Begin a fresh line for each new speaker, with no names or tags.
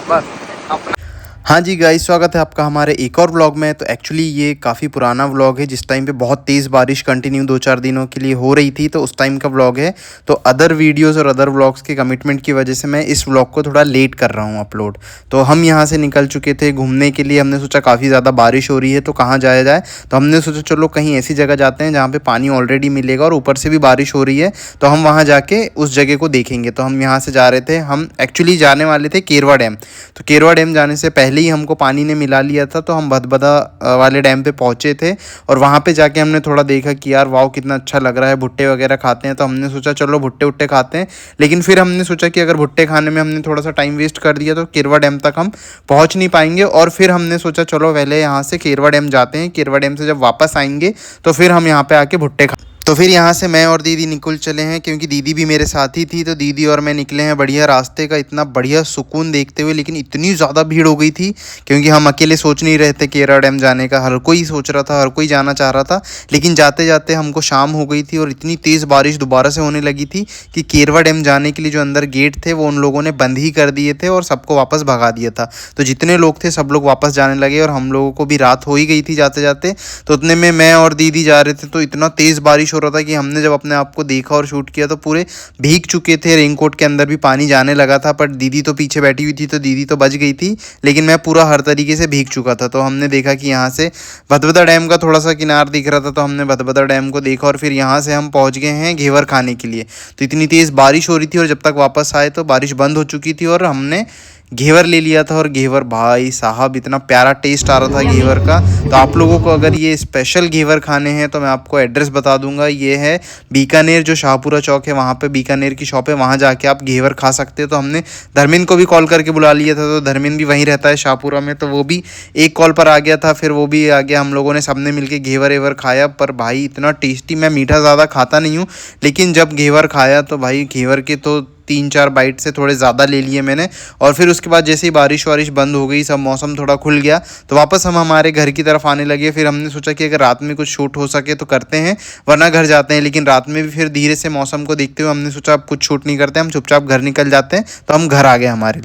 बस अपना।
हाँ जी गाइस, स्वागत है आपका हमारे एक और व्लॉग में। तो एक्चुअली ये काफ़ी पुराना व्लॉग है, जिस टाइम पे बहुत तेज़ बारिश कंटिन्यू 2-4 दिनों के लिए हो रही थी, तो उस टाइम का व्लॉग है। तो अदर वीडियोस और अदर व्लॉग्स के कमिटमेंट की वजह से मैं इस व्लॉग को थोड़ा लेट कर रहा हूँ अपलोड। तो हम यहाँ से निकल चुके थे घूमने के लिए। हमने सोचा काफ़ी ज़्यादा बारिश हो रही है तो कहाँ जाया जाए, तो हमने सोचा चलो कहीं ऐसी जगह जाते हैं जहाँ पर पानी ऑलरेडी मिलेगा और ऊपर से भी बारिश हो रही है, तो हम वहाँ जाके उस जगह को देखेंगे। तो हम यहाँ से जा रहे थे, हम एक्चुअली जाने वाले थे केरवा डैम। तो केरवा डैम जाने से पहले ही हमको पानी ने मिला लिया था, तो हम भदभदा वाले डैम पे पहुंचे थे। और वहाँ पे जाके हमने थोड़ा देखा कि यार वाव कितना अच्छा लग रहा है, भुट्टे वगैरह खाते हैं। तो हमने सोचा चलो भुट्टे उट्टे खाते हैं। लेकिन फिर हमने सोचा कि अगर भुट्टे खाने में हमने थोड़ा सा टाइम वेस्ट कर दिया तो केरवा डैम तक हम पहुँच नहीं पाएंगे। और फिर हमने सोचा चलो पहले यहाँ से केरवा डैम जाते हैं, केरवा डैम से जब वापस आएंगे तो फिर हम यहाँ पे आके भुट्टे। तो फिर यहाँ से मैं और दीदी निकल चले हैं, क्योंकि दीदी भी मेरे साथ ही थी। तो दीदी और मैं निकले हैं बढ़िया रास्ते का इतना बढ़िया सुकून देखते हुए। लेकिन इतनी ज़्यादा भीड़ हो गई थी, क्योंकि हम अकेले सोच नहीं रहे थे केरवा डैम जाने का, हर कोई सोच रहा था, हर कोई जाना चाह रहा था। लेकिन जाते जाते हमको शाम हो गई थी और इतनी तेज़ बारिश दोबारा से होने लगी थी कि केरवा डैम जाने के लिए जो अंदर गेट थे वो उन लोगों ने बंद ही कर दिए थे और सबको वापस भगा दिया था। तो जितने लोग थे सब लोग वापस जाने लगे और हम लोगों को भी रात हो ही गई थी जाते जाते। तो उतने में मैं और दीदी जा रहे थे, तो इतना तेज़ बारिश हो रहा था कि हमने जब अपने आप को देखा और शूट किया तो पूरे भीग चुके थे। रेनकोट के अंदर भी पानी जाने लगा था, पर दीदी तो पीछे बैठी हुई थी तो दीदी तो बच गई थी, लेकिन मैं पूरा हर तरीके से भीग चुका था। तो हमने देखा कि यहाँ से भदभदा डैम का थोड़ा सा किनार दिख रहा था, तो हमने भदभदा डैम को देखा और फिर यहाँ से हम पहुँच गए हैं घेवर खाने के लिए। तो इतनी तेज़ बारिश हो रही थी और जब तक वापस आए तो बारिश बंद हो चुकी थी और हमने घेवर ले लिया था। और घेवर भाई साहब इतना प्यारा टेस्ट आ रहा था घेवर का। तो आप लोगों को अगर ये स्पेशल घेवर खाने हैं तो मैं आपको एड्रेस बता दूंगा। ये है बीकानेर, जो शाहपुरा चौक है वहाँ पे बीकानेर की शॉप है, वहाँ जाके आप घेवर खा सकते हो। तो हमने धर्मेंद्र को भी कॉल करके बुला लिया था, तो धर्मेंद्र भी वहीं रहता है शाहपुरा में, तो वो भी एक कॉल पर आ गया था, फिर वो भी आ गया। हम लोगों ने सबने मिलके घेवर एवर खाया। पर भाई इतना टेस्टी, मैं मीठा ज़्यादा खाता नहीं हूँ, लेकिन जब घेवर खाया तो भाई घेवर के तो 3-4 बाइट से थोड़े ज़्यादा ले लिए मैंने। और फिर उसके बाद जैसे ही बारिश वारिश बंद हो गई, सब मौसम थोड़ा खुल गया, तो वापस हम हमारे घर की तरफ आने लगे। फिर हमने सोचा कि अगर रात में कुछ शूट हो सके तो करते हैं, वरना घर जाते हैं। लेकिन रात में भी फिर धीरे से मौसम को देखते हुए हमने सोचा अब कुछ शूट नहीं करते, हम चुपचाप घर निकल जाते हैं। तो हम घर आ गए हमारे।